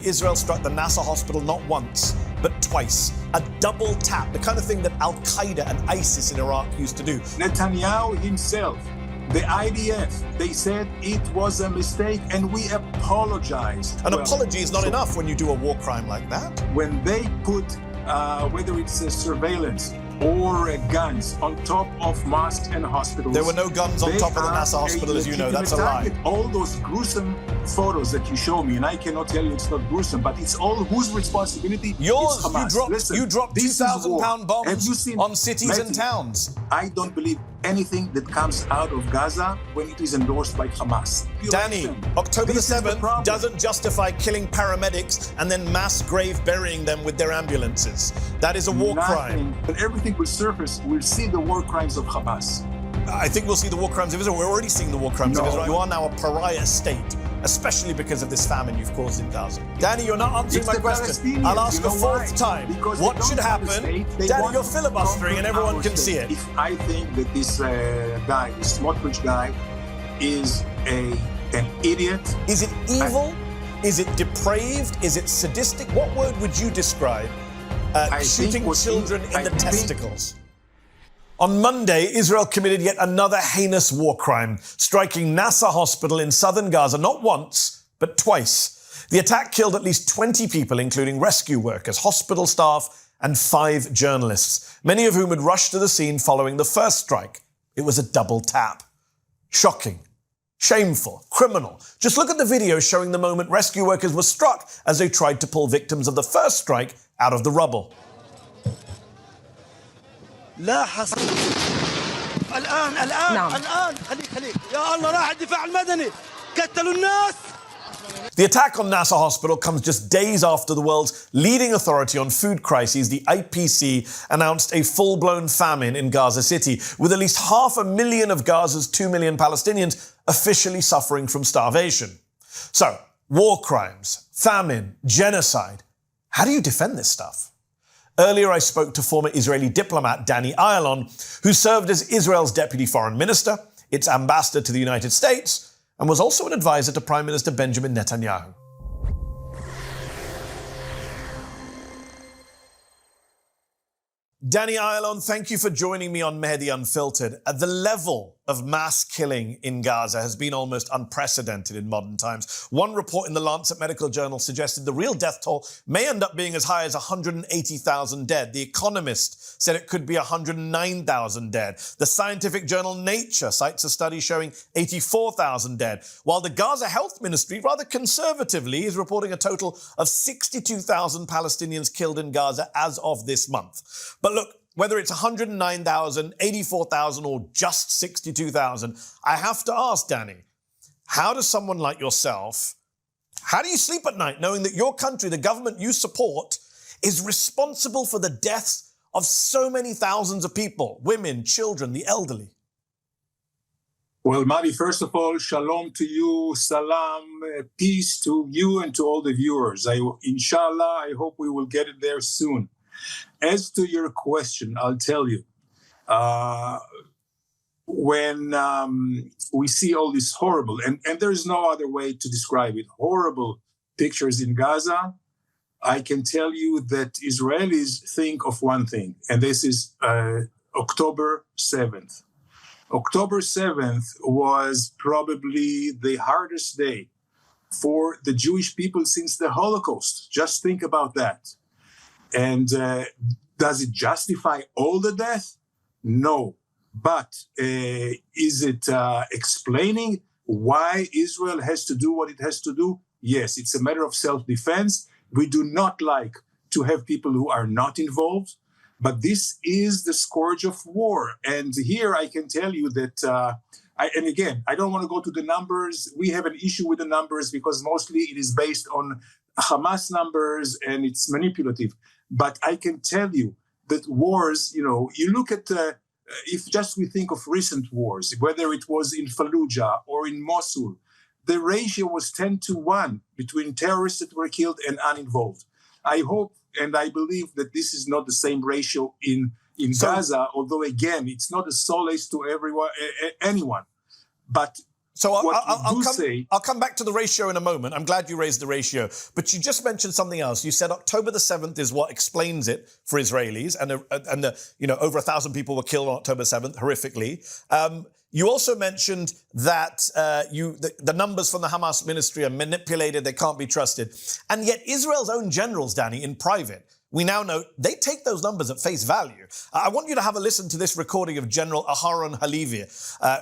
Israel struck the Nasser hospital not once, but twice. A double tap, the kind of thing that Al-Qaeda and ISIS in Iraq used to do. Netanyahu himself, the IDF, they said it was a mistake and we apologized. An apology is not enough when you do a war crime like that. When they put, whether it's surveillance or guns on top of mosques and hospitals. There were no guns on top of the Nasser hospital, as you know. That's a lie. All those gruesome photos that you show me, and I cannot tell you it's not gruesome, but it's all whose responsibility? Yours. It's Hamas. You dropped 2,000-pound bombs on cities Mehdi, and towns. I don't believe anything that comes out of Gaza when it is endorsed by Hamas. Danny, October the 7th doesn't justify killing paramedics and then mass grave burying them with their ambulances. That is a war crime. But everything will surface. We'll see the war crimes of Hamas. I think we'll see the war crimes of Israel. We're already seeing the war crimes of Israel. You are now a pariah state, especially because of this famine you've caused in Gaza. Danny, you're not answering my question. I'll ask a fourth time. Because what should happen? Danny, you're filibustering and everyone can see it. If I think that this guy, this Smotrich guy, is an idiot. Is it evil? Is it depraved? Is it sadistic? What word would you describe shooting children in the testicles? On Monday, Israel committed yet another heinous war crime, striking Nasser hospital in southern Gaza not once, but twice. The attack killed at least 20 people, including rescue workers, hospital staff, and 5 journalists, many of whom had rushed to the scene following the first strike. It was a double tap. Shocking, shameful, criminal. Just look at the video showing the moment rescue workers were struck as they tried to pull victims of the first strike out of the rubble. لا حصل الآن خليك يا الله راح الدفاع المدني قتلوا الناس. The attack on Nasser hospital comes just days after the world's leading authority on food crises, the IPC, announced a full-blown famine in Gaza City, with at least 500,000 of Gaza's 2 million Palestinians officially suffering from starvation. So, war crimes, famine, genocide. How do you defend this stuff? Earlier, I spoke to former Israeli diplomat Danny Ayalon, who served as Israel's deputy foreign minister, its ambassador to the United States, and was also an advisor to Prime Minister Benjamin Netanyahu. Danny Ayalon, thank you for joining me on Mehdi Unfiltered. The level of mass killing in Gaza has been almost unprecedented in modern times. One report in the Lancet Medical Journal suggested the real death toll may end up being as high as 180,000 dead. The Economist said it could be 109,000 dead. The scientific journal Nature cites a study showing 84,000 dead, while the Gaza Health Ministry, rather conservatively, is reporting a total of 62,000 Palestinians killed in Gaza as of this month. But look, whether it's 109,000, 84,000, or just 62,000, I have to ask, Danny, how does someone like yourself, how do you sleep at night knowing that your country, the government you support, is responsible for the deaths of so many thousands of people, women, children, the elderly? Well, Mehdi, first of all, shalom to you, salam, peace to you and to all the viewers. Inshallah, I hope we will get it there soon. As to your question, I'll tell you, when we see all these horrible, and there's no other way to describe it, horrible pictures in Gaza, I can tell you that Israelis think of one thing, and this is October 7th. October 7th was probably the hardest day for the Jewish people since the Holocaust. Just think about that. And does it justify all the death? No. But is it explaining why Israel has to do what it has to do? Yes, it's a matter of self-defense. We do not like to have people who are not involved, but this is the scourge of war. And here I can tell you that, and again, I don't want to go to the numbers. We have an issue with the numbers because mostly it is based on Hamas numbers and it's manipulative. But I can tell you that wars, you look at, if just we think of recent wars, whether it was in Fallujah or in Mosul, the ratio was 10-1 between terrorists that were killed and uninvolved. I hope and I believe that this is not the same ratio in Gaza, although, again, it's not a solace to anyone. But So I'll come back to the ratio in a moment. I'm glad you raised the ratio. But you just mentioned something else. You said October the 7th is what explains it for Israelis. And over 1,000 people were killed on October 7th, horrifically. You also mentioned that the numbers from the Hamas ministry are manipulated. They can't be trusted. And yet Israel's own generals, Danny, in private, we now know they take those numbers at face value. I want you to have a listen to this recording of General Aharon Halevi,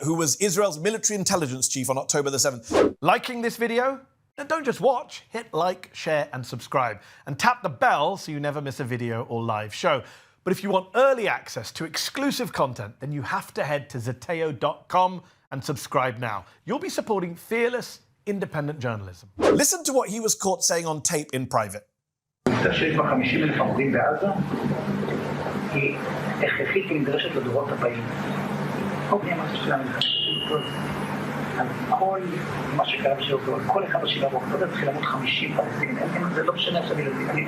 who was Israel's military intelligence chief on October the 7th. Liking this video? Then don't just watch. Hit like, share, and subscribe. And tap the bell so you never miss a video or live show. But if you want early access to exclusive content, then you have to head to Zeteo.com and subscribe now. You'll be supporting fearless, independent journalism. Listen to what he was caught saying on tape in private. תשאיר ב50,000 הרוגים בעזה היא הכרחית ונדרשת לדורות הבאים. או בני המעשה של המלחמה על כל מה שקרה בשבוע, כל אחד בשבוע באוקטובר צריך למות 50 פלסטינים. זה לא משנה עכשיו ילדים.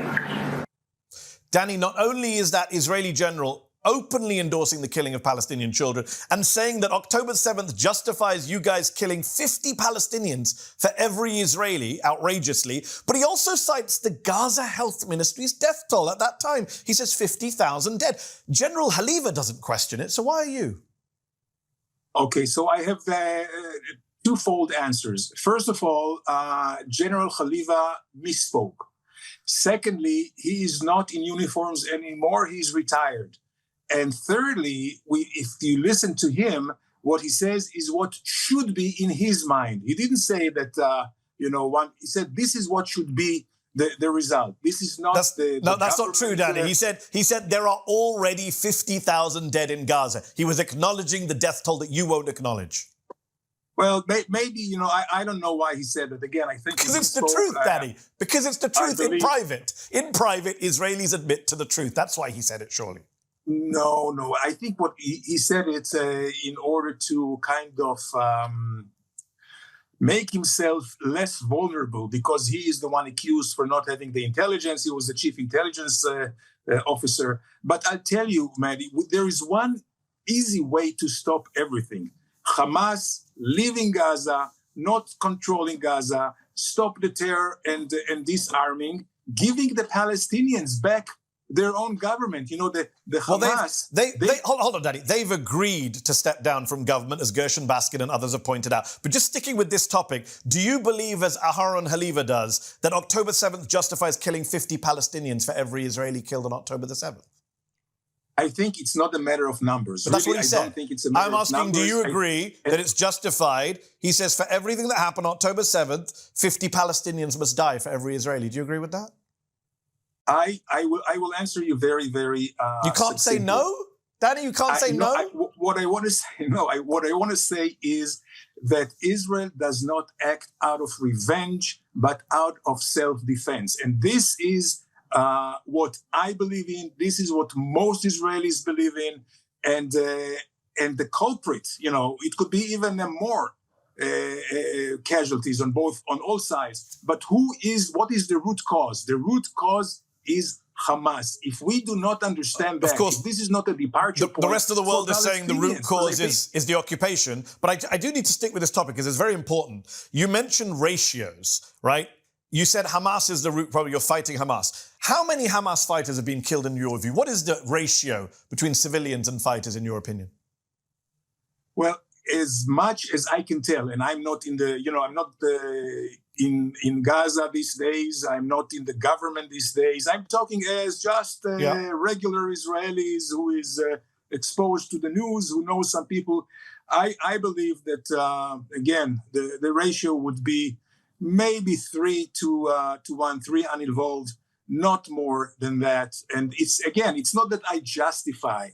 Danny, not only is that Israeli general openly endorsing the killing of Palestinian children and saying that October 7th justifies you guys killing 50 Palestinians for every Israeli, outrageously, but he also cites the Gaza Health Ministry's death toll at that time. He says 50,000 dead. General Halevi doesn't question it, so why are you? Okay, so I have twofold answers. First of all, General Halevi misspoke. Secondly, he is not in uniforms anymore. He's retired. And thirdly, if you listen to him, what he says is what should be in his mind. He didn't say that, he said this is what should be the result. This is not that's not true, Danny. He said there are already 50,000 dead in Gaza. He was acknowledging the death toll that you won't acknowledge. Well, maybe, I don't know why he said that. Again, I think... Because it's the truth, Danny. Because it's the truth in private. In private, Israelis admit to the truth. That's why he said it, surely. No. I think what he said it in order to kind of make himself less vulnerable, because he is the one accused for not having the intelligence. He was the chief intelligence officer. But I'll tell you, Mehdi, there is one easy way to stop everything. Hamas leaving Gaza, not controlling Gaza, stop the terror and disarming, giving the Palestinians back their own government. The Hamas... Hold on, Danny. They've agreed to step down from government, as Gershon Baskin and others have pointed out. But just sticking with this topic, do you believe, as Aharon Halevi does, that October 7th justifies killing 50 Palestinians for every Israeli killed on October the 7th? I think it's not a matter of numbers. But that's what he said. I don't think it's a matter of numbers. I'm asking, do you agree that it's justified? He says for everything that happened on October 7th, 50 Palestinians must die for every Israeli. Do you agree with that? I will answer you very, very... you can't say no? Danny, you can't say no? What I want to say is that Israel does not act out of revenge, but out of self-defense. And this is what I believe in. This is what most Israelis believe in. And the culprit, it could be even more casualties on all sides. But what is the root cause? The root cause is Hamas. If we do not understand that, of course, this is not a departure point. The rest of the world is saying the root cause is the occupation. But I do need to stick with this topic because it's very important. You mentioned ratios, right? You said Hamas is the root problem. You're fighting Hamas. How many Hamas fighters have been killed in your view? What is the ratio between civilians and fighters in your opinion? Well, as much as I can tell, and I'm not in in Gaza these days. I'm not in the government these days. I'm talking as just regular Israelis who is exposed to the news, who knows some people. I believe that, again, the ratio would be maybe 3 to 1, 3 uninvolved, not more than that. And it's not that I justify,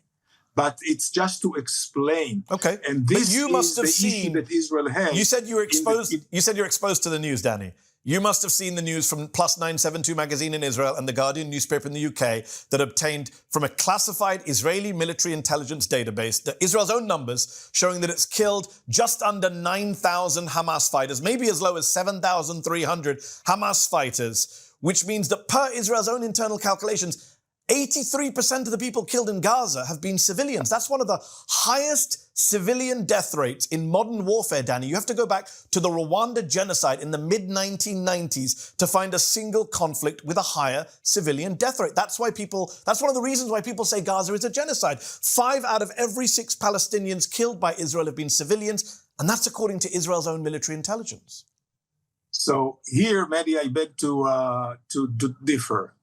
but it's just to explain. Okay. And this is the issue that Israel has. You said you were exposed. You said you're exposed to the news, Danny. You must have seen the news from Plus 972 magazine in Israel and the Guardian newspaper in the UK that obtained from a classified Israeli military intelligence database Israel's own numbers showing that it's killed just under 9,000 Hamas fighters, maybe as low as 7,300 Hamas fighters, which means that per Israel's own internal calculations, 83% of the people killed in Gaza have been civilians. That's one of the highest civilian death rates in modern warfare, Danny. You have to go back to the Rwanda genocide in the mid-1990s to find a single conflict with a higher civilian death rate. That's one of the reasons why people say Gaza is a genocide. 5 out of every 6 Palestinians killed by Israel have been civilians, and that's according to Israel's own military intelligence. So here, Mehdi, I beg to differ.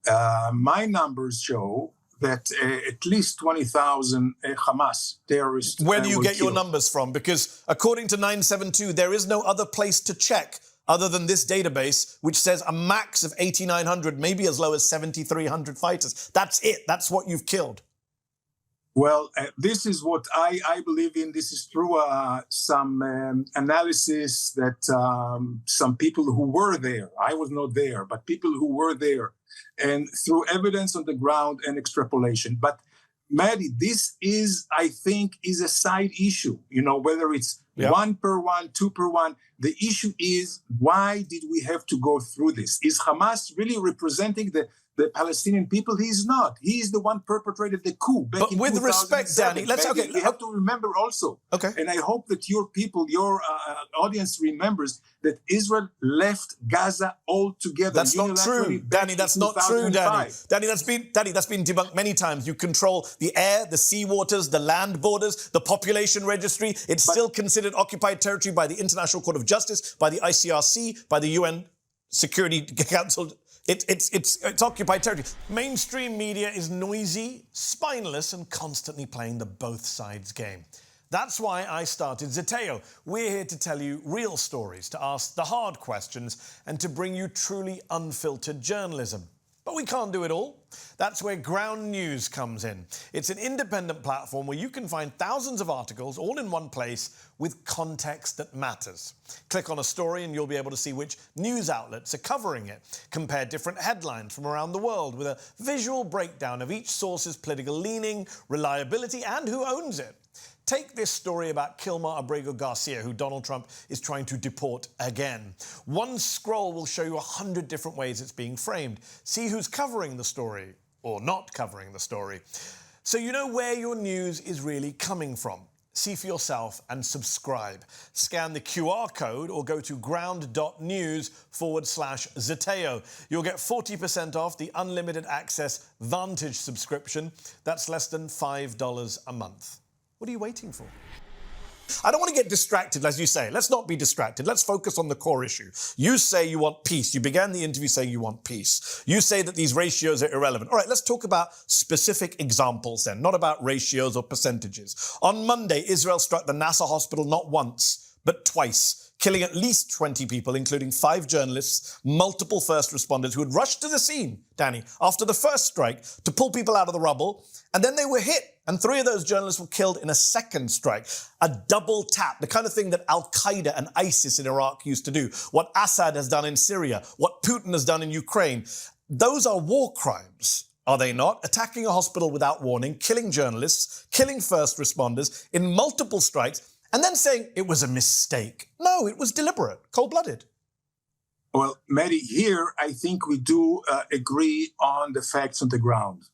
My numbers show that at least 20,000 Hamas terrorists. Where do you were get your killed. numbers from? Because according to 972, there is no other place to check other than this database, which says a max of 8,900, maybe as low as 7,300 fighters. That's it. That's what you've killed. Well, this is what I believe in. This is through some analysis that some people who were there, I was not there, but people who were there, and through evidence on the ground and extrapolation. But Mehdi, this is, I think, is a side issue, whether it's 1 per 1, 2 per 1. The issue is, why did we have to go through this? Is Hamas really representing the Palestinian people? He is not. He is the one perpetrated the coup back but in with 2007. respect, Danny, We have to remember also, and I hope that your people, your audience remembers that Israel left Gaza altogether. That's not true, Danny. That's not true, Danny. Danny, that's been debunked many times. You control the air, the sea waters, the land borders, the population registry. It's still considered occupied territory by the International Court of Justice, by the ICRC, by the UN Security Council. It's occupied territory. Mainstream media is noisy, spineless, and constantly playing the both sides game. That's why I started Zeteo. We're here to tell you real stories, to ask the hard questions, and to bring you truly unfiltered journalism. But we can't do it all. That's where Ground News comes in. It's an independent platform where you can find thousands of articles all in one place with context that matters. Click on a story and you'll be able to see which news outlets are covering it. Compare different headlines from around the world with a visual breakdown of each source's political leaning, reliability, and who owns it. Take this story about Kilmar Abrego Garcia, who Donald Trump is trying to deport again. One scroll will show you 100 different ways it's being framed. See who's covering the story or not covering the story, so you know where your news is really coming from. See for yourself and subscribe. Scan the QR code or go to ground.news/Zeteo. You'll get 40% off the unlimited access Vantage subscription. That's less than $5 a month. What are you waiting for? I don't want to get distracted, as you say. Let's not be distracted. Let's focus on the core issue. You say you want peace. You began the interview saying you want peace. You say that these ratios are irrelevant. All right, let's talk about specific examples then, not about ratios or percentages. On Monday, Israel struck the Nasser hospital not once, but twice, killing at least 20 people, including 5 journalists, multiple first responders who had rushed to the scene, Danny, after the first strike to pull people out of the rubble, and then they were hit. And 3 of those journalists were killed in a second strike, a double tap, the kind of thing that Al-Qaeda and ISIS in Iraq used to do, what Assad has done in Syria, what Putin has done in Ukraine. Those are war crimes, are they not? Attacking a hospital without warning, killing journalists, killing first responders in multiple strikes, and then saying it was a mistake. No, it was deliberate, cold-blooded. Well, Mehdi, here I think we do agree on the facts on the ground.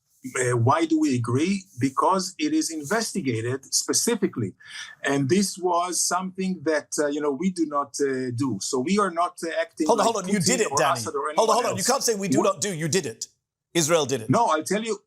Why do we agree? Because it is investigated specifically. And this was something that, we do not do. So we are not acting Hold on. You did it, Danny. Hold on. You can't say we do not do. You did it. Israel did it. No, I'll tell you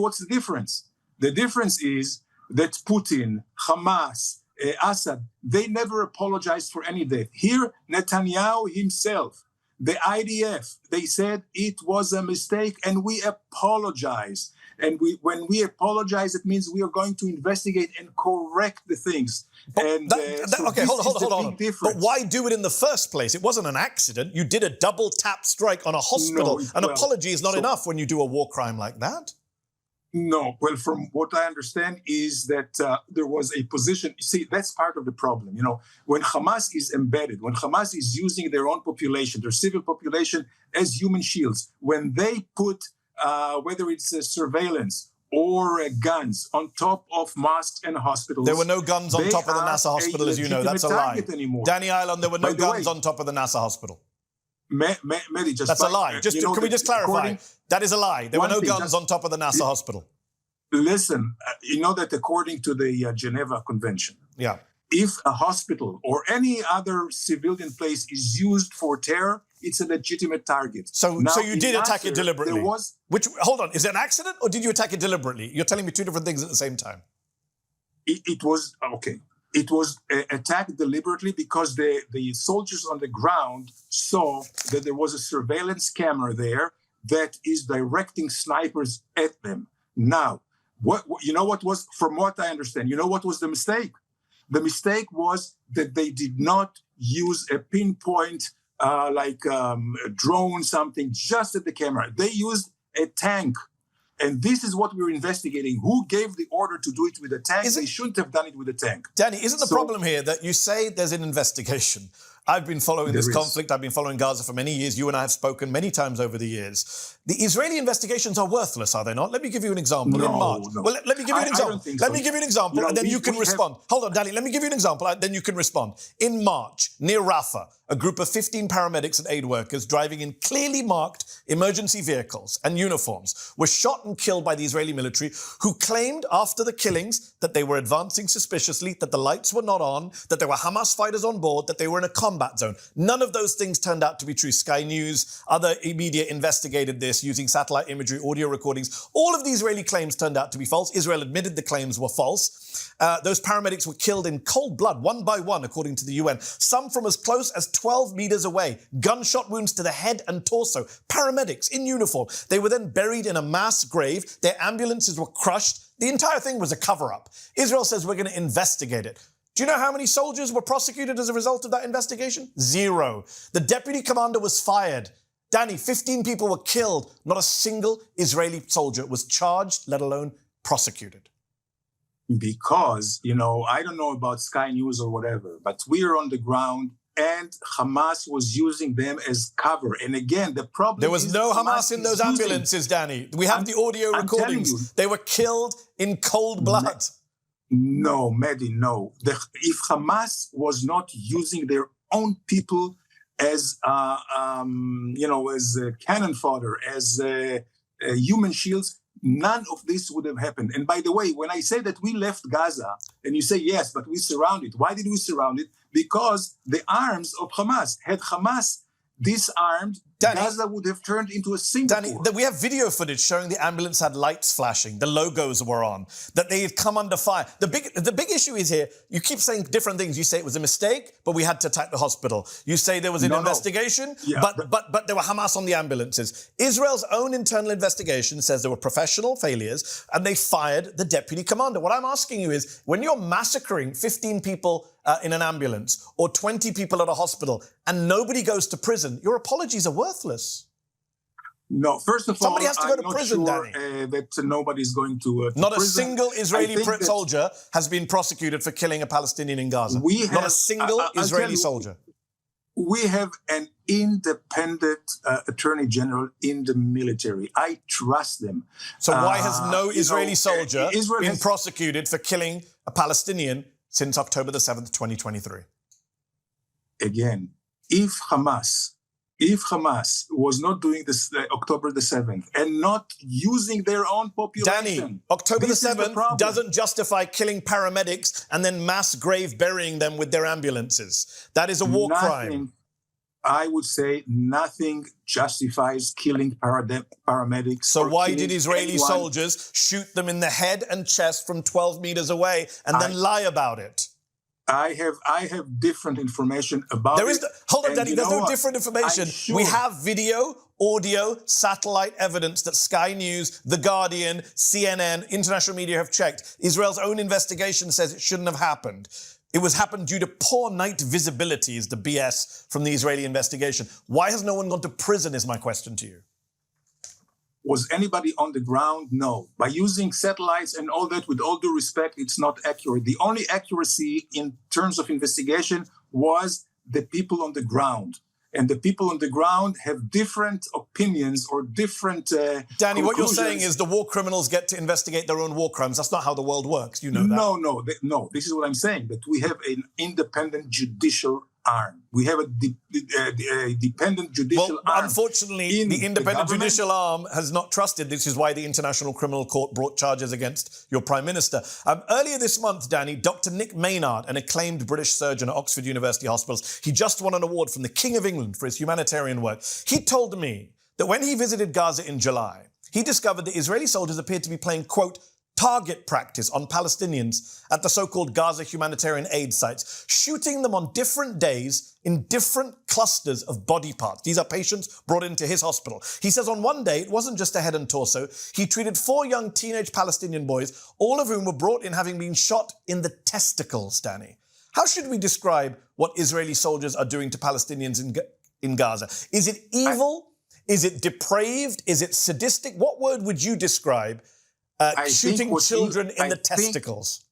what's the difference. The difference is that Putin, Hamas, Assad, they never apologized for any death. Here, Netanyahu himself, the IDF, they said it was a mistake and we apologize. And when we apologize, it means we are going to investigate and correct the things. Okay, hold on. But why do it in the first place? It wasn't an accident. You did a double tap strike on a hospital. An apology is not enough when you do a war crime like that. No, well, from what I understand is that there was a position. See, that's part of the problem. When Hamas is embedded, when Hamas is using their own population, their civil population as human shields, when they put, whether it's surveillance or guns on top of mosques and hospitals. There were no guns on top of the Nasser hospital, as you know. That's a lie. Anymore. Danny Ayalon, there were no guns on top of the Nasser hospital. Mehdi, just That's a lie. Can we just clarify? That is a lie. There were no guns on top of the Nasser hospital. Listen, you know that according to the Geneva Convention, if a hospital or any other civilian place is used for terror, it's a legitimate target. So you did attack it deliberately? Hold on, is it an accident or did you attack it deliberately? You're telling me two different things at the same time. It was, okay. It was attacked deliberately because the soldiers on the ground saw that there was a surveillance camera there that is directing snipers at them. Now, what was, from what I understand, what was the mistake? The mistake was that they did not use a pinpoint, like a drone, something, just at the camera. They used a tank. And this is what we're investigating. Who gave the order to do it with a tank? They shouldn't have done it with a tank. Danny, isn't the problem here that you say there's an investigation? I've been following this conflict. I've been following Gaza for many years. You and I have spoken many times over the years. The Israeli investigations are worthless, are they not? Let me give you an example. In March. No. Well, let me give you an example. Let me give you an example, and then you can respond. Hold on, Danny. Let me give you an example, and then you can respond. In March, near Rafah, a group of 15 paramedics and aid workers driving in clearly marked emergency vehicles and uniforms were shot and killed by the Israeli military, who claimed after the killings that they were advancing suspiciously, that the lights were not on, that there were Hamas fighters on board, that they were in a combat zone. None of those things turned out to be true. Sky News, other media investigated this using satellite imagery, audio recordings. All of the Israeli claims turned out to be false. Israel admitted the claims were false. Those paramedics were killed in cold blood, one by one, according to the UN. Some from as close as 12 meters away. Gunshot wounds to the head and torso. Paramedics in uniform. They were then buried in a mass grave. Their ambulances were crushed. The entire thing was a cover-up. Israel says we're going to investigate it. Do you know how many soldiers were prosecuted as a result of that investigation? 0. The deputy commander was fired. Danny, 15 people were killed. Not a single Israeli soldier was charged, let alone prosecuted. Because, I don't know about Sky News or whatever, but we are on the ground and Hamas was using them as cover. And again, the problem There was no Hamas in those ambulances, Danny. We have the audio recordings. They were killed in cold blood. No, Mehdi, no. If Hamas was not using their own people as, as cannon fodder, as human shields, none of this would have happened. And by the way, when I say that we left Gaza, and you say, yes, but we surrounded. Why did we surround it? Because the arms of Hamas, had Hamas disarmed, Danny, Gaza would have turned into a Singapore. Danny, we have video footage showing the ambulance had lights flashing, the logos were on, that they had come under fire. The big issue is here, you keep saying different things. You say it was a mistake, but we had to attack the hospital. You say there was an investigation, but there were Hamas on the ambulances. Israel's own internal investigation says there were professional failures and they fired the deputy commander. What I'm asking you is, when you're massacring 15 people in an ambulance or 20 people at a hospital and nobody goes to prison, your apologies are worthless. No, first of all, somebody has to go to prison, Danny. That nobody's going to Not prison. A single Israeli soldier has been prosecuted for killing a Palestinian in Gaza. Not a single Israeli soldier. We have an independent attorney general in the military. I trust them. So why has no Israeli soldier been prosecuted for killing a Palestinian since October the 7th, 2023? Again, if Hamas was not doing this October the 7th and not using their own population... Danny, October the 7th doesn't justify killing paramedics and then mass grave burying them with their ambulances. That is a war crime. I would say nothing justifies killing paramedics. So why did Israeli soldiers shoot them in the head and chest from 12 meters away and then lie about it? I have different information about it. Hold on, Danny, there's no different information. We have video, audio, satellite evidence that Sky News, The Guardian, CNN, international media have checked. Israel's own investigation says it shouldn't have happened. It happened due to poor night visibility, is the BS from the Israeli investigation. Why has no one gone to prison, is my question to you. Was anybody on the ground? No. By using satellites and all that, with all due respect, it's not accurate. The only accuracy in terms of investigation was the people on the ground. And the people on the ground have different opinions or different Danny, what you're saying is the war criminals get to investigate their own war crimes. That's not how the world works. You know that. No. This is what I'm saying, that we have an independent judicial arm. We have a dependent judicial arm. Unfortunately, the independent judicial arm has not trusted. This is why the International Criminal Court brought charges against your Prime Minister. Earlier this month, Danny, Dr. Nick Maynard, an acclaimed British surgeon at Oxford University Hospitals, he just won an award from the King of England for his humanitarian work. He told me that when he visited Gaza in July, he discovered that Israeli soldiers appeared to be playing, quote, target practice on Palestinians at the so-called Gaza humanitarian aid sites, shooting them on different days in different clusters of body parts. These are patients brought into his hospital. He says on one day, it wasn't just a head and torso. He treated 4 young teenage Palestinian boys, all of whom were brought in having been shot in the testicles, Danny. How should we describe what Israeli soldiers are doing to Palestinians in Gaza? Is it evil? Is it depraved? Is it sadistic? What word would you describe shooting children in the testicles?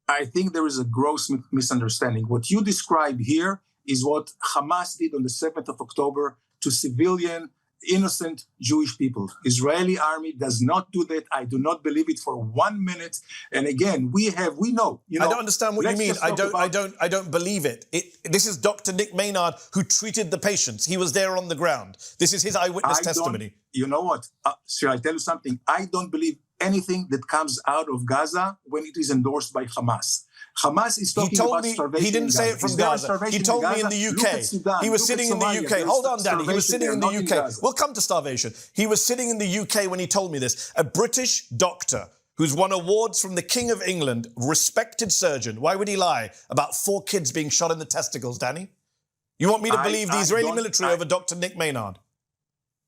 I think there is a gross misunderstanding. What you describe here is what Hamas did on the 7th of October to civilian, innocent Jewish people. Israeli army does not do that. I do not believe it for 1 minute. And again, we know. I don't understand what you mean. I don't believe it. This is Dr. Nick Maynard who treated the patients. He was there on the ground. This is his eyewitness testimony. You know what? Shall I tell you something? I don't believe anything that comes out of Gaza when it is endorsed by Hamas. Hamas is talking about starvation. He didn't say it from Gaza. He told me in the UK. He was sitting in the UK. Hold on, Danny. He was sitting in the UK. We'll come to starvation. He was sitting in the UK when he told me this. A British doctor who's won awards from the King of England, respected surgeon. Why would he lie about 4 kids being shot in the testicles, Danny? You want me to believe the Israeli military over Dr. Nick Maynard?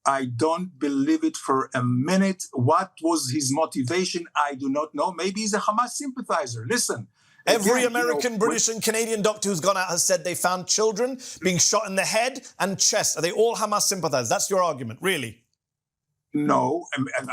I don't believe it for a minute. What was his motivation? I do not know. Maybe he's a Hamas sympathizer. Listen. Every American, British and Canadian doctor who's gone out has said they found children being shot in the head and chest. Are they all Hamas sympathizers? That's your argument, really? No,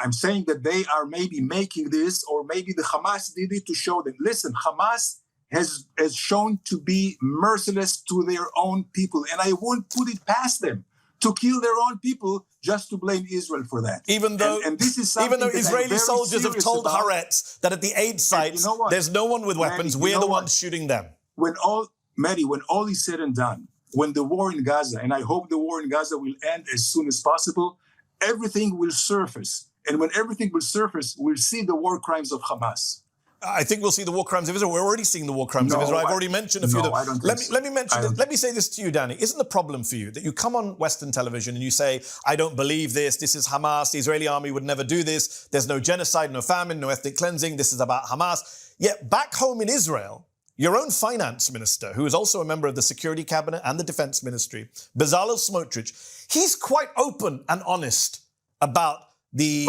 I'm saying that they are maybe making this, or maybe the Hamas did it to show them. Listen, Hamas has shown to be merciless to their own people, and I won't put it past them to kill their own people just to blame Israel for that. Even though Israeli soldiers have told Haaretz that at the aid sites, there's no one with weapons, we're the ones shooting them. When all is said and done, when the war in Gaza, and I hope the war in Gaza will end as soon as possible, everything will surface. And when everything will surface, we'll see the war crimes of Hamas. I think we'll see the war crimes of Israel. We're already seeing the war crimes of Israel. I've already mentioned a few of them. Let me say this to you, Danny. Isn't the problem for you that you come on Western television and you say, I don't believe this is Hamas, the Israeli army would never do this, there's no genocide, no famine, no ethnic cleansing, this is about Hamas. Yet back home in Israel, your own finance minister, who is also a member of the security cabinet and the defense ministry, Bezalel Smotrich, he's quite open and honest about the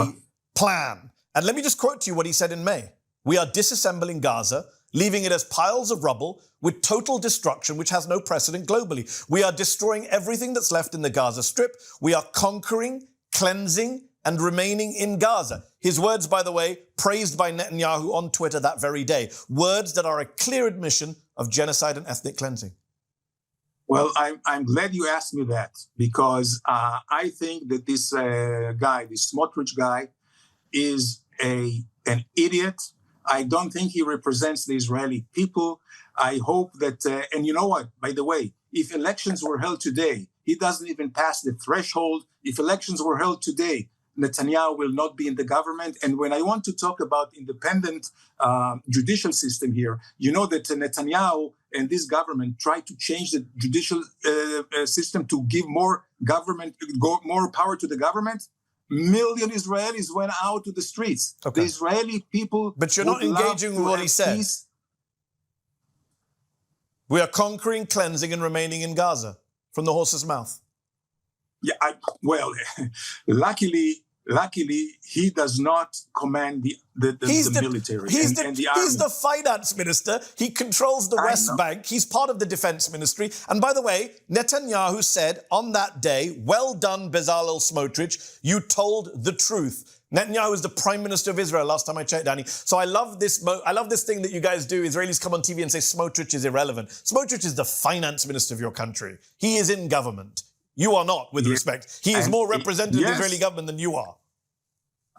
plan. And let me just quote to you what he said in May. We are disassembling Gaza, leaving it as piles of rubble with total destruction, which has no precedent globally. We are destroying everything that's left in the Gaza Strip. We are conquering, cleansing, and remaining in Gaza. His words, by the way, praised by Netanyahu on Twitter that very day. Words that are a clear admission of genocide and ethnic cleansing. Well, I'm glad you asked me that, because I think that this guy, this Smotrich guy, is an idiot. I don't think he represents the Israeli people. I hope that, and you know what, by the way, if elections were held today, he doesn't even pass the threshold. If elections were held today, Netanyahu will not be in the government. And when I want to talk about independent judicial system here, you know that Netanyahu and this government tried to change the judicial system to give more power to the government. Million Israelis went out to the streets. Okay. The Israeli people... But you're not engaging with what he said. Peace. We are conquering, cleansing, and remaining in Gaza, from the horse's mouth. Yeah, luckily, he does not command the military and the army. He's the finance minister. He controls the West Bank. He's part of the defense ministry. And by the way, Netanyahu said on that day, well done, Bezalel Smotrich, you told the truth. Netanyahu is the prime minister of Israel, last time I checked, Danny. So I love this thing that you guys do. Israelis come on TV and say Smotrich is irrelevant. Smotrich is the finance minister of your country. He is in government. You are not, with respect. He is more representative of the Israeli government than you are.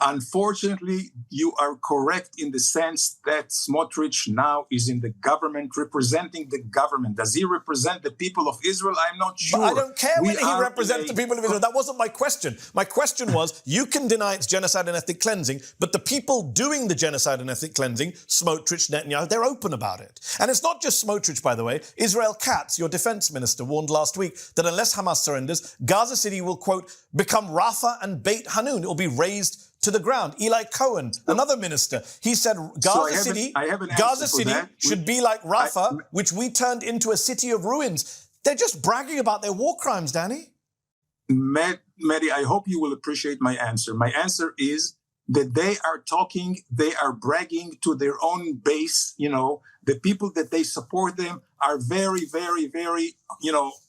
Unfortunately, you are correct in the sense that Smotrich now is in the government, representing the government. Does he represent the people of Israel? I'm not sure. But I don't care whether he represents the people of Israel. That wasn't my question. My question was, you can deny it's genocide and ethnic cleansing, but the people doing the genocide and ethnic cleansing, Smotrich, Netanyahu, they're open about it. And it's not just Smotrich, by the way. Israel Katz, your defense minister, warned last week that unless Hamas surrenders, Gaza City will, quote, become Rafah and Beit Hanun. It will be razed to the ground. Eli Cohen, another minister, he said Gaza City should be like Rafah, which we turned into a city of ruins. They're just bragging about their war crimes, Danny. Mehdi, I hope you will appreciate my answer. My answer is that they are bragging to their own base. The people that they support them are very, very, very,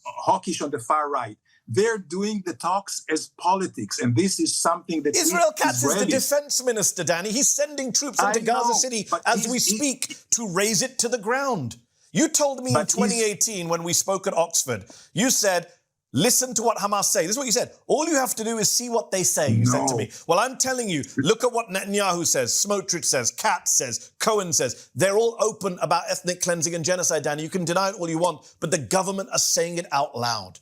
hawkish on the far right. They're doing the talks as politics, and this is something that Israel Katz is the defense minister, Danny. He's sending troops into Gaza City as we speak to raze it to the ground. You told me in 2018 when we spoke at Oxford, you said, listen to what Hamas say. This is what you said. All you have to do is see what they say, you said to me. Well, I'm telling you, look at what Netanyahu says, Smotrich says, Katz says, Cohen says. They're all open about ethnic cleansing and genocide, Danny. You can deny it all you want, but the government are saying it out loud.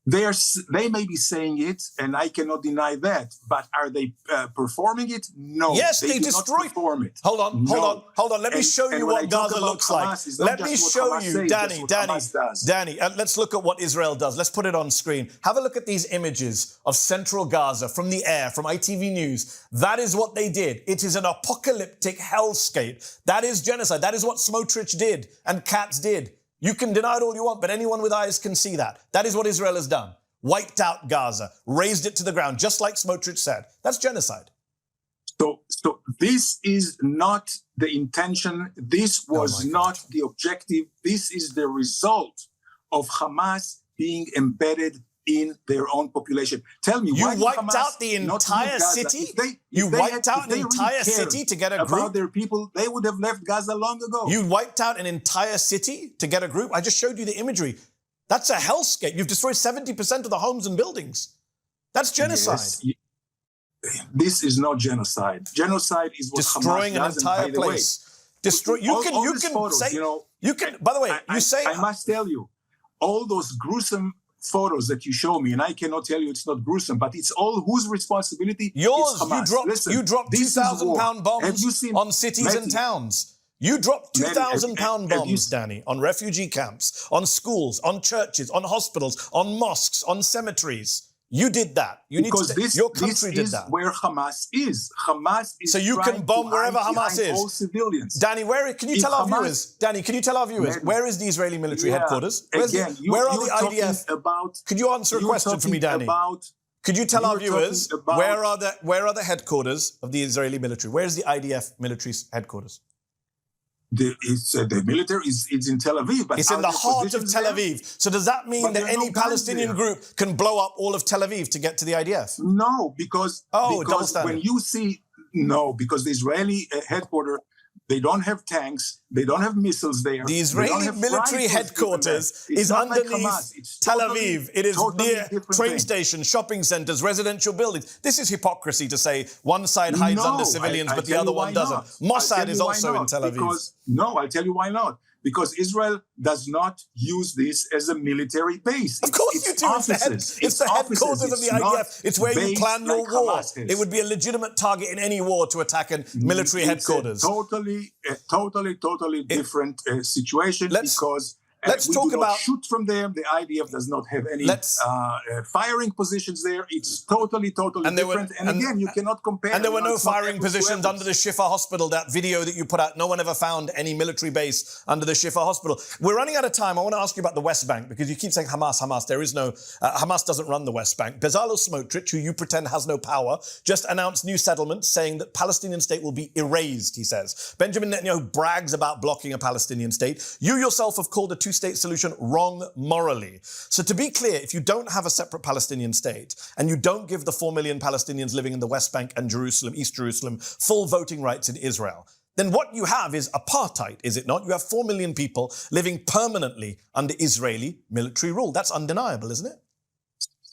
They may be saying it, and I cannot deny that. But are they performing it? No. Yes, they destroy. Perform it. Hold on. Let me show you what Gaza looks like. Let me show you, Danny. Let's look at what Israel does. Let's put it on screen. Have a look at these images of central Gaza from the air, from ITV News. That is what they did. It is an apocalyptic hellscape. That is genocide. That is what Smotrich did and Katz did. You can deny it all you want, but anyone with eyes can see that. That is what Israel has done. Wiped out Gaza, razed it to the ground, just like Smotrich said. That's genocide. So this is not the intention. This was not the objective. This is the result of Hamas being embedded in their own population. Tell me, you why wiped out the entire city? You wiped out an entire city to get a group? About their people, they would have left Gaza long ago. You wiped out an entire city to get a group? I just showed you the imagery. That's a hellscape. You've destroyed 70% of the homes and buildings. That's genocide. Yes. This is not genocide. Genocide is what destroying Hamas an entire place. Destroy. You can say. You can. By the way, you say. I must tell you, all those gruesome photos that you show me, and I cannot tell you it's not gruesome, but it's all whose responsibility? Yours. It's Hamas. You dropped 2,000-pound bombs on cities and towns. You dropped 2,000-pound bombs, Danny, on refugee camps, on schools, on churches, on hospitals, on mosques, on cemeteries. You did that. Your country did that. Where Hamas is. Hamas is. So you can bomb wherever Hamas is. All civilians. Danny, can you tell our viewers? Danny, can you tell our viewers where is the Israeli military headquarters? Where are the IDF? Could you answer a question for me, Danny? Could you tell our viewers where are the headquarters of the Israeli military? Where is the IDF military headquarters? The military is in Tel Aviv. But it's in the heart of Tel Aviv. So does that mean that any Palestinian group can blow up all of Tel Aviv to get to the IDF? No, because when you see... No, because the Israeli headquarters, they don't have tanks, they don't have missiles there. The Israeli military headquarters is underneath Tel Aviv. It is near train stations, shopping centers, residential buildings. This is hypocrisy to say one side hides under civilians, but the other one doesn't. Mossad is also in Tel Aviv. I'll tell you why not. Because Israel does not use this as a military base. Of course you do. It's the headquarters of the IDF. It's where you plan your war. It would be a legitimate target in any war to attack a military headquarters. Totally different situation because Let's we talk do about not shoot from them. The IDF does not have any firing positions there. It's totally different. And again, you cannot compare. And there were no firing positions under the Shifa hospital. That video that you put out, no one ever found any military base under the Shifa hospital. We're running out of time. I want to ask you about the West Bank because you keep saying Hamas. There is no Hamas doesn't run the West Bank. Bezalel Smotrich, who you pretend has no power, just announced new settlements saying that Palestinian state will be erased. He says Benjamin Netanyahu brags about blocking a Palestinian state. You yourself have called a two-state solution wrong morally. So to be clear, if you don't have a separate Palestinian state and you don't give the 4 million Palestinians living in the West Bank and Jerusalem, East Jerusalem, full voting rights in Israel, then what you have is apartheid, is it not? You have 4 million people living permanently under Israeli military rule. That's undeniable, isn't it?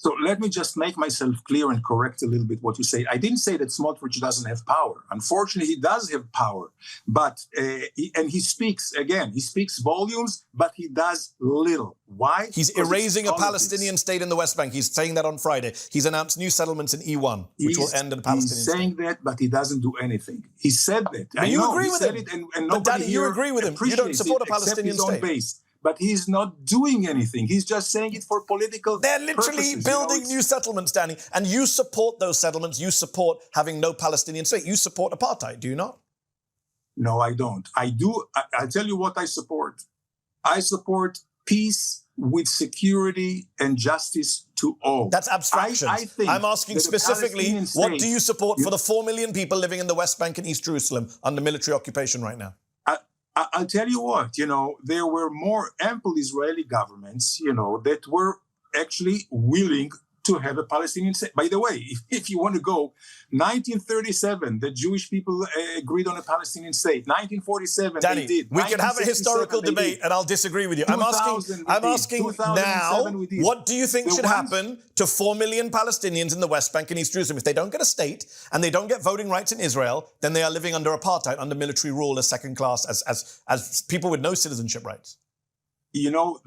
So let me just make myself clear and correct a little bit what you say. I didn't say that Smotrich doesn't have power. Unfortunately, he does have power. But he speaks volumes, but he does little. Why? He's erasing a Palestinian state in the West Bank. He's saying that on Friday. He's announced new settlements in E1, which will end in a Palestinian state. He's saying that, but he doesn't do anything. He said that. But you agree with him. But Danny, you agree with him. You don't support a Palestinian state. Base. But he's not doing anything. He's just saying it for political They're literally purposes, building new settlements, Danny. And you support those settlements. You support having no Palestinian state. You support apartheid, do you not? No, I don't. I do. I'll tell you what I support. I support peace with security and justice to all. That's abstraction. I'm asking specifically, what do you support for the 4 million people living in the West Bank and East Jerusalem under military occupation right now? I'll tell you what, there were more ample Israeli governments, that were actually willing to have a Palestinian state. By the way, if you want to go, 1937, the Jewish people agreed on a Palestinian state. 1947, Danny, they did. We can have a historical debate, and I'll disagree with you. I'm asking now, what do you think should happen to 4 million Palestinians in the West Bank and East Jerusalem? If they don't get a state and they don't get voting rights in Israel, then they are living under apartheid, under military rule, as second class, as people with no citizenship rights. You know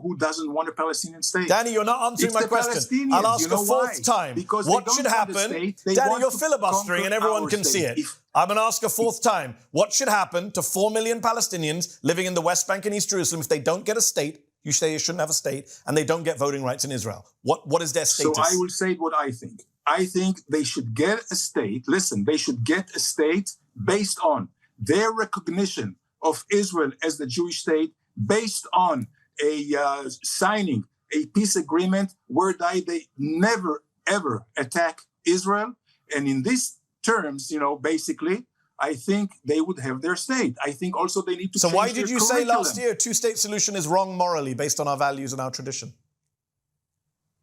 who doesn't want a Palestinian state? Danny, you're not answering my question. I'll ask a fourth time. Because what should happen? Danny, you're filibustering and everyone can see it. I'm going to ask a fourth time. What should happen to 4 million Palestinians living in the West Bank and East Jerusalem if they don't get a state? You say you shouldn't have a state, and they don't get voting rights in Israel. What is their status? So I will say what I think. I think they should get a state. Listen, they should get a state based on their recognition of Israel as the Jewish state, based on signing a peace agreement where they never, ever attack Israel. And in these terms, basically, I think they would have their state. I think also they need to change their curriculum. So why did you say last year two-state solution is wrong morally based on our values and our tradition?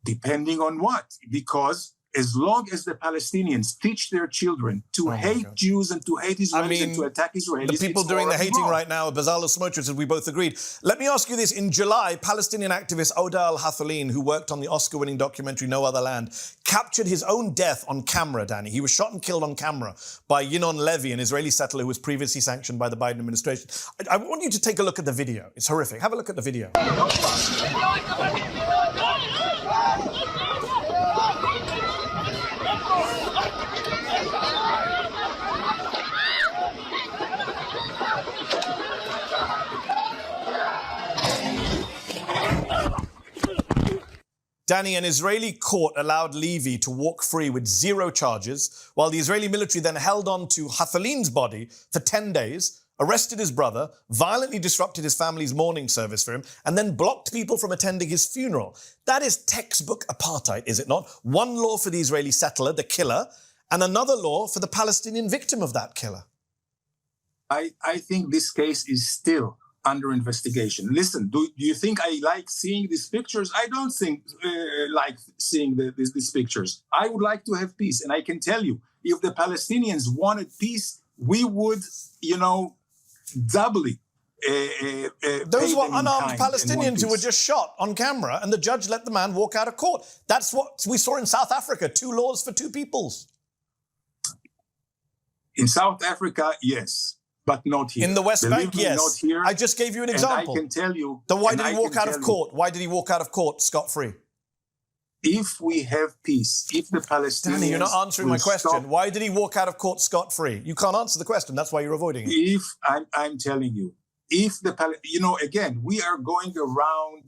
Depending on what? Because as long as the Palestinians teach their children to hate Jews and to hate Israelis and to attack Israelis, the people doing the hating right now are Bezalel Smotrich, as we both agreed. Let me ask you this. In July, Palestinian activist Oda al-Hathalin, who worked on the Oscar-winning documentary No Other Land, captured his own death on camera, Danny. He was shot and killed on camera by Yinon Levy, an Israeli settler who was previously sanctioned by the Biden administration. I want you to take a look at the video. It's horrific. Have a look at the video. Danny, an Israeli court allowed Levy to walk free with 0 charges, while the Israeli military then held on to Hathalin's body for 10 days, arrested his brother, violently disrupted his family's mourning service for him, and then blocked people from attending his funeral. That is textbook apartheid, is it not? One law for the Israeli settler, the killer, and another law for the Palestinian victim of that killer. I think this case is still under investigation. Listen, do you think I like seeing these pictures? I don't think like seeing these pictures. I would like to have peace. And I can tell you, if the Palestinians wanted peace, we would, doubly those were unarmed Palestinians who were just shot on camera, and the judge let the man walk out of court. That's what we saw in South Africa, 2 laws for 2 peoples. In South Africa, yes. But not here. In the West Bank, yes. Not here. I just gave you an example. And I can tell you. Then why did he walk out of court? Why did he walk out of court scot-free? If we have peace, if the Palestinians... Danny, you're not answering my question. Why did he walk out of court scot-free? You can't answer the question. That's why you're avoiding it. If, I'm telling you, if the... again, we are going around,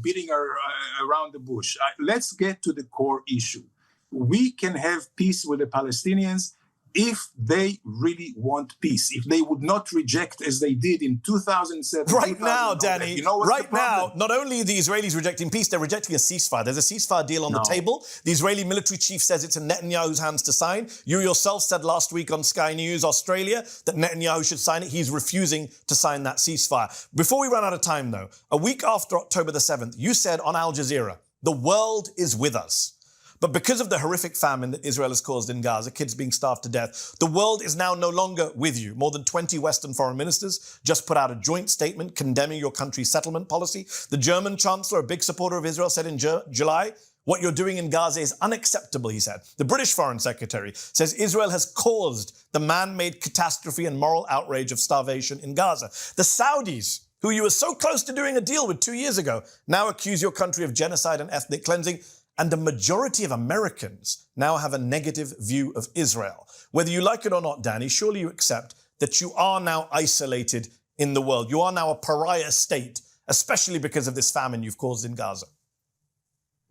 beating around the bush. Let's get to the core issue. We can have peace with the Palestinians if they really want peace, if they would not reject as they did in 2007. Right now, Danny, right now, not only are the Israelis rejecting peace, they're rejecting a ceasefire. There's a ceasefire deal on the table. The Israeli military chief says it's in Netanyahu's hands to sign. You yourself said last week on Sky News Australia that Netanyahu should sign it. He's refusing to sign that ceasefire. Before we run out of time, though, a week after October the 7th, you said on Al Jazeera, the world is with us. But because of the horrific famine that Israel has caused in Gaza, kids being starved to death, the world is now no longer with you. More than 20 Western foreign ministers just put out a joint statement condemning your country's settlement policy. The German chancellor, a big supporter of Israel, said in July, What you're doing in Gaza is unacceptable, he said. The British Foreign Secretary says Israel has caused the man-made catastrophe and moral outrage of starvation in Gaza. The Saudis, who you were so close to doing a deal with 2 years ago, now accuse your country of genocide and ethnic cleansing. And the majority of Americans now have a negative view of Israel. Whether you like it or not, Danny, surely you accept that you are now isolated in the world. You are now a pariah state, especially because of this famine you've caused in Gaza.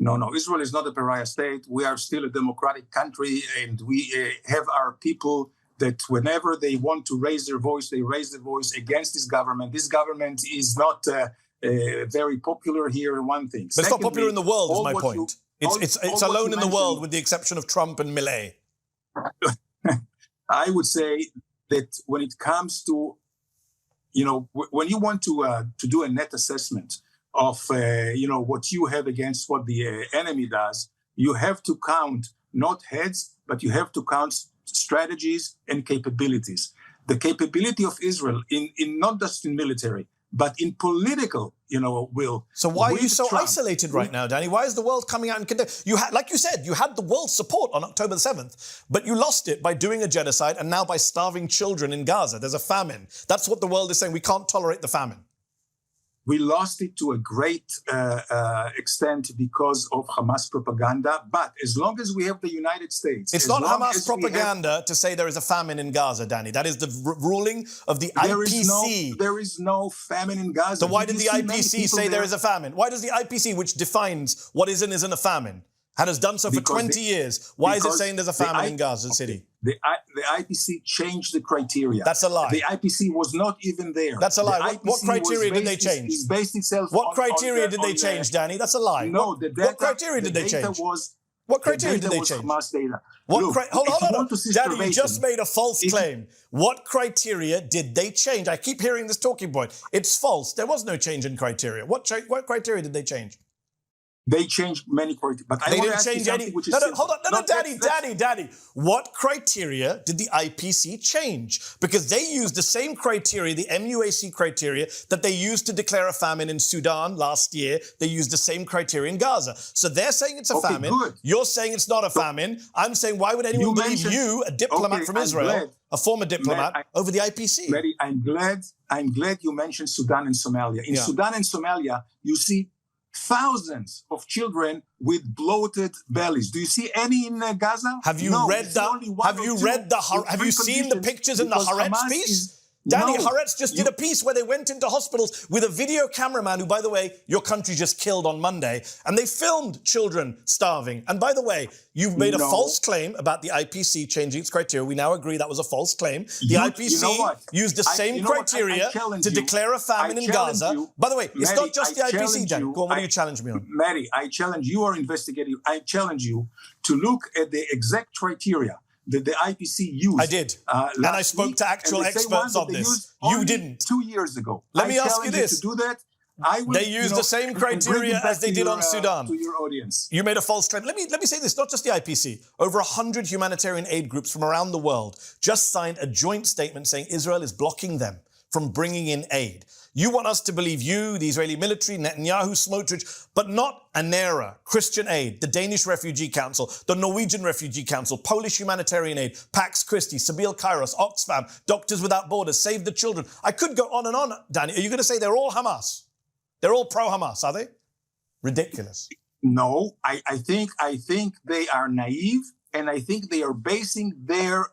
No, Israel is not a pariah state. We are still a democratic country, and we have our people that whenever they want to raise their voice, they raise their voice against this government. This government is not very popular here in one thing. But it's not popular in the world, is my point. It's alone in the world, with the exception of Trump and Milei. I would say that when it comes to, when you want to do a net assessment of, what you have against what the enemy does, you have to count not heads, but you have to count strategies and capabilities. The capability of Israel in not just in military, but in political, will. So why are you so isolated right now, Danny? Why is the world coming out and condemn? You had, like you said, you had the world's support on October the 7th, but you lost it by doing a genocide and now by starving children in Gaza. There's a famine. That's what the world is saying. We can't tolerate the famine. We lost it to a great extent because of Hamas propaganda. But as long as we have the United States... It's not Hamas propaganda to say there is a famine in Gaza, Danny. That is the ruling of the IPC. There is no famine in Gaza. So why did the IPC say there is a famine? Why does the IPC, which defines what is and isn't a famine, and has done so for 20 years, why is it saying there's a famine in Gaza City? The IPC changed the criteria. That's a lie. The IPC was not even there. That's a lie. What criteria did they change? It based itself what criteria did they change, Danny? That's a lie. No, the data, what criteria did they change? What criteria did they change? Hamas data. Hold on. Danny, you just made a false claim. What criteria did they change? I keep hearing this talking point. It's false. There was no change in criteria. What criteria did they change? They changed many criteria, but they didn't change any. Hold on, Danny. What criteria did the IPC change? Because they used the same criteria, the MUAC criteria, that they used to declare a famine in Sudan last year. They used the same criteria in Gaza. So they're saying it's a famine. Good. You're saying it's not a famine. I'm saying, why would anyone believe you, a diplomat from Israel, a former diplomat, over the IPC? Mehdi, I'm glad you mentioned Sudan and Somalia. In Sudan and Somalia, you see thousands of children with bloated bellies. Do you see any in Gaza? Have you read the? Have you seen the pictures in the Haaretz piece? Danny, Haaretz just did a piece where they went into hospitals with a video cameraman who, by the way, your country just killed on Monday, and they filmed children starving. And by the way, you've made a false claim about the IPC changing its criteria. We now agree that was a false claim. The IPC used the same criteria to declare a famine in Gaza. By the way, it's not just the IPC, Danny. Go on, what do you challenge me on? Mehdi, I challenge you, are investigating. I challenge you to look at the exact criteria that the IPC used. I did. And I spoke to actual experts on this. You didn't. 2 years ago. Let me ask you this. To do that, they used the same criteria as they did on Sudan. To your audience. You made a false claim. Let me say this, not just the IPC. Over 100 humanitarian aid groups from around the world just signed a joint statement saying Israel is blocking them from bringing in aid. You want us to believe you, the Israeli military, Netanyahu, Smotrich, but not ANERA, Christian Aid, the Danish Refugee Council, the Norwegian Refugee Council, Polish Humanitarian Aid, Pax Christi, Sabeel Kairos, Oxfam, Doctors Without Borders, Save the Children. I could go on and on, Danny. Are you going to say they're all Hamas? They're all pro-Hamas, are they? Ridiculous. No, I think they are naive, and I think they are basing their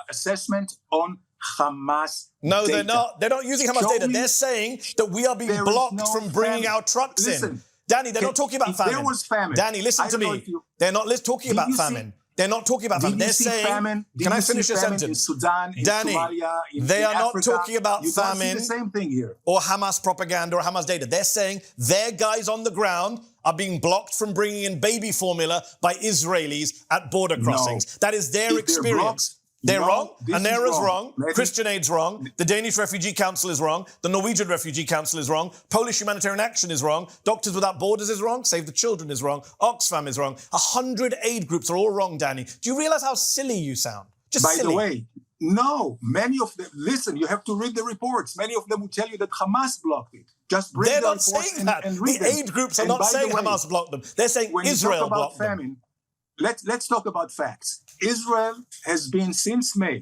assessment on Hamas No, data. they're not. They're not using Hamas data. They're saying that we are being blocked from bringing our trucks in. Danny, they're not talking about famine. There was famine. Danny, listen to me. They're not talking about famine. They're not talking about famine. They're saying, can I finish a sentence? In Sudan, in Danny, Somalia, they are not talking about famine the same thing here. or Hamas propaganda or Hamas data. They're saying their guys on the ground are being blocked from bringing in baby formula by Israelis at border crossings. That is their experience. They're wrong. ANERA's wrong. Christian Aid's wrong. The Danish Refugee Council is wrong. The Norwegian Refugee Council is wrong. Polish Humanitarian Action is wrong. Doctors Without Borders is wrong. Save the Children is wrong. Oxfam is wrong. 100 aid groups are all wrong, Danny. Do you realize how silly you sound? Just silly. By the way, no, many of them, listen, you have to read the reports. Many of them will tell you that Hamas blocked it. Just bring They're the not reports saying that. and read The them. aid groups are And not by the saying way, Hamas blocked them. They're saying when Israel you talk about blocked famine, them. let's talk about facts. Israel has been since May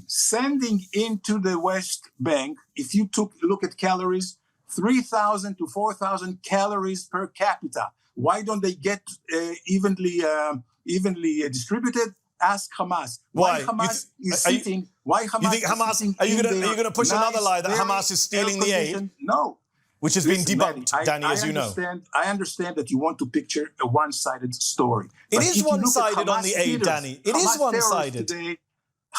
sending into the West Bank, if you look at calories, 3,000 to 4,000 calories per capita. Why don't they get evenly distributed? Ask Hamas. Why? Hamas is are you- sitting? Why Hamas? You think is Hamas? sitting Are you in going their to push another lie that very Hamas is stealing the aid? air-conditioned- No. Which has been Listen, debunked, Danny, as you know. I understand that you want to picture a one-sided story. It But is if you look at one-sided on Hamas the aid, leaders, Danny. It is Hamas terrorists one-sided. today,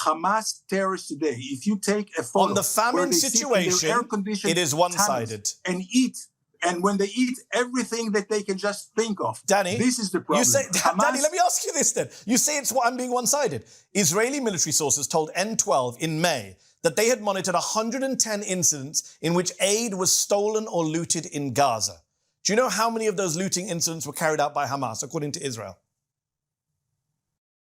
Hamas terrorists today, if you take a photo On the famine where they sit in their situation, air-conditioned it is one-sided. tunnels and eat, and when they eat everything that they can just think of, Danny, this is the problem. You say, Hamas, Danny, let me ask you this then. You say I'm being one-sided. Israeli military sources told N12 in May that they had monitored 110 incidents in which aid was stolen or looted in Gaza. Do you know how many of those looting incidents were carried out by Hamas, according to Israel?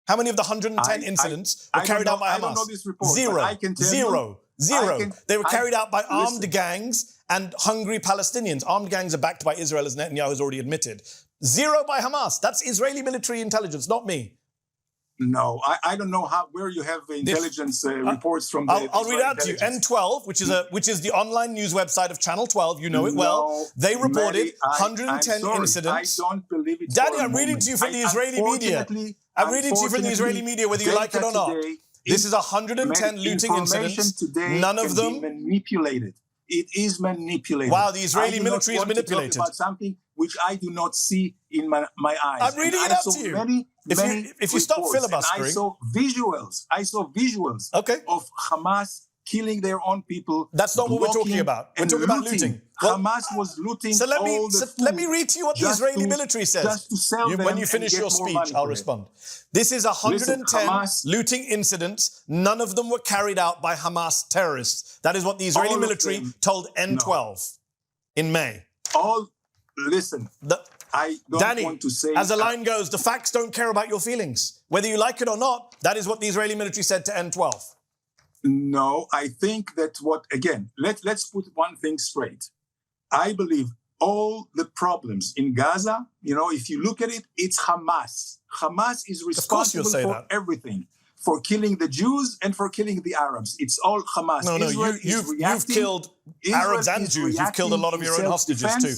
How many of the 110 incidents were carried out by Hamas? I don't know this report. Zero. But I can tell you, Zero. They were carried out by armed listen. gangs and hungry Palestinians. Armed gangs are backed by Israel, as Netanyahu has already admitted. Zero by Hamas. That's Israeli military intelligence, not me. No, I don't know where you have the intelligence reports from. I'll read it out to you. N12, which is the online news website of Channel 12, you know it well. They reported Mehdi, 110 incidents. I don't believe it. Danny, I'm reading to you from the Israeli media. I'm reading to you from the Israeli media, whether you like it or not. This is 110 looting incidents. None of them manipulated. It is manipulated. Wow, the Israeli military is manipulated. About something which I do not see in my eyes. I'm reading it out to you. If you stop filibustering. I saw visuals of Hamas killing their own people. That's not what we're talking about. We're talking about looting. Well, Hamas was looting all the food. Let me read to you what the Israeli military says. Just to sell them when you finish your speech, I'll respond. This is 110 looting incidents. None of them were carried out by Hamas terrorists. That is what the Israeli military told N12 in May. Listen, I don't Danny, want to say... as the line goes, the facts don't care about your feelings. Whether you like it or not, that is what the Israeli military said to N12. No, I think that let's put one thing straight. I believe all the problems in Gaza, if you look at it, it's Hamas. Hamas is responsible for everything. For killing the Jews and for killing the Arabs. It's all Hamas. No, you've killed Arabs and Jews. You've killed a lot of your own hostages too.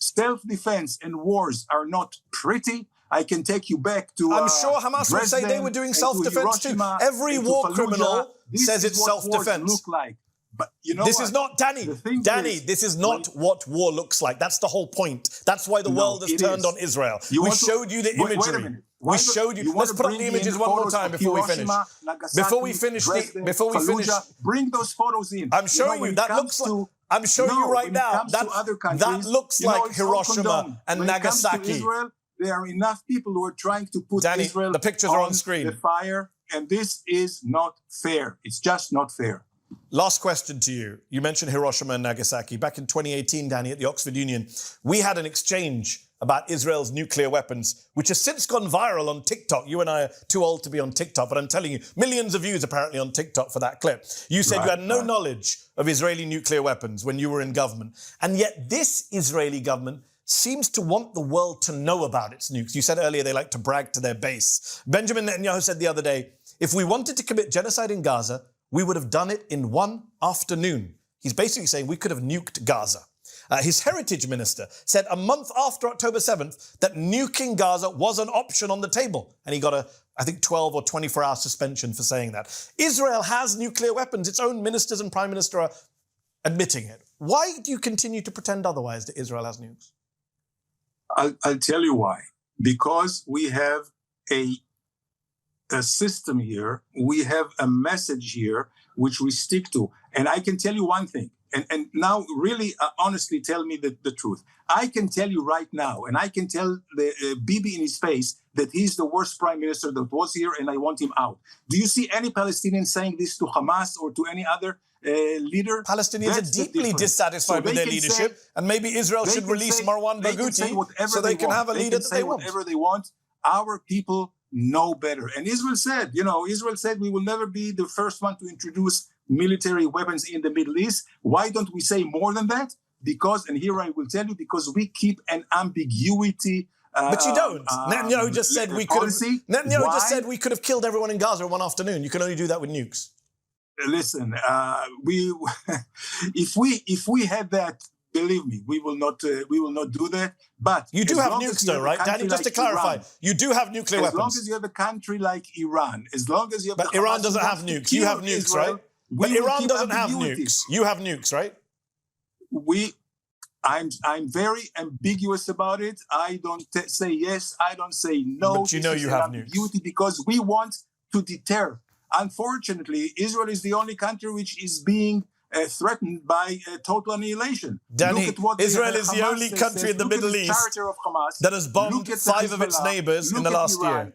Self-defense and wars are not pretty. I can take you back to I'm sure Hamas would say they were doing self-defense too. Every war criminal says it's self-defense. Look like. But this is not, Danny, this is not what war looks like. That's the whole point. That's why the world has turned on Israel. We showed you the imagery. Wait a minute. We showed you. Let's put up the images one more time before we finish. Bring those photos in. I'm showing you. That looks like. I'm showing you right now. That looks like Hiroshima and Nagasaki. Israel, there are enough people who are trying to put Israel the pictures are on screen. The fire, and this is not fair. It's just not fair. Last question to you. You mentioned Hiroshima and Nagasaki. Back in 2018, Danny, at the Oxford Union, we had an exchange about Israel's nuclear weapons, which has since gone viral on TikTok. You and I are too old to be on TikTok, but I'm telling you, millions of views apparently on TikTok for that clip. You said you had no knowledge of Israeli nuclear weapons when you were in government. And yet this Israeli government seems to want the world to know about its nukes. You said earlier they like to brag to their base. Benjamin Netanyahu said the other day, if we wanted to commit genocide in Gaza, we would have done it in one afternoon. He's basically saying we could have nuked Gaza. His heritage minister said a month after October 7th that nuking Gaza was an option on the table. And he got I think, 12 or 24-hour suspension for saying that. Israel has nuclear weapons. Its own ministers and prime minister are admitting it. Why do you continue to pretend otherwise that Israel has nukes? I'll tell you why. Because we have a system here, we have a message here which we stick to. And I can tell you one thing, and now really honestly tell me the truth. I can tell you right now, and I can tell the Bibi in his face that he's the worst prime minister that was here and I want him out. Do you see any Palestinian saying this to Hamas or to any other leader? Palestinians are deeply dissatisfied with their leadership, and maybe Israel should release Marwan Barghouti so they can have a leader that they want. Whatever they want. Our people know better. And Israel said, we will never be the first one to introduce military weapons in the Middle East. Why don't we say more than that? because, and here I will tell you, because we keep an ambiguity. But you don't. Netanyahu just said we could have. Netanyahu just said we could have killed everyone in Gaza in one afternoon. You can only do that with nukes. Listen, if we had that, believe me, we will not do that. But you do have nukes, though, right, Danny? Just to clarify, you do have nuclear weapons. As long as you have a country like Iran, as long as you have. But Iran doesn't have nukes. You have nukes, right? But Iran doesn't have nukes. You have nukes, right? I'm very ambiguous about it. I don't say yes. I don't say no. But you know you have nukes. Because we want to deter. Unfortunately, Israel is the only country which is being threatened by total annihilation. Danny, Israel is the only country in the Middle East that has bombed 5 of its neighbors in the last year.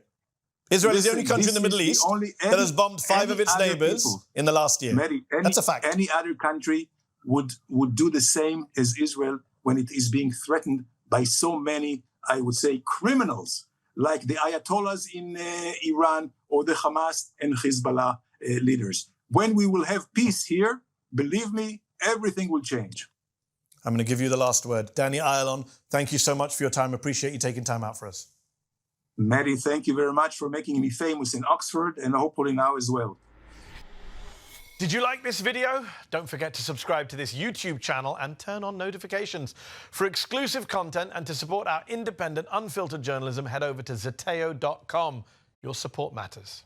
Israel is the only country in the Middle East that has bombed 5 of its neighbors in the last year. That's a fact. Any other country would do the same as Israel when it is being threatened by so many, I would say, criminals like the Ayatollahs in Iran or the Hamas and Hezbollah leaders. When we will have peace here, believe me, everything will change. I'm going to give you the last word. Danny Ayalon, thank you so much for your time. Appreciate you taking time out for us. Mehdi, thank you very much for making me famous in Oxford and hopefully now as well. Did you like this video? Don't forget to subscribe to this YouTube channel and turn on notifications. For exclusive content and to support our independent, unfiltered journalism, head over to Zeteo.com. Your support matters.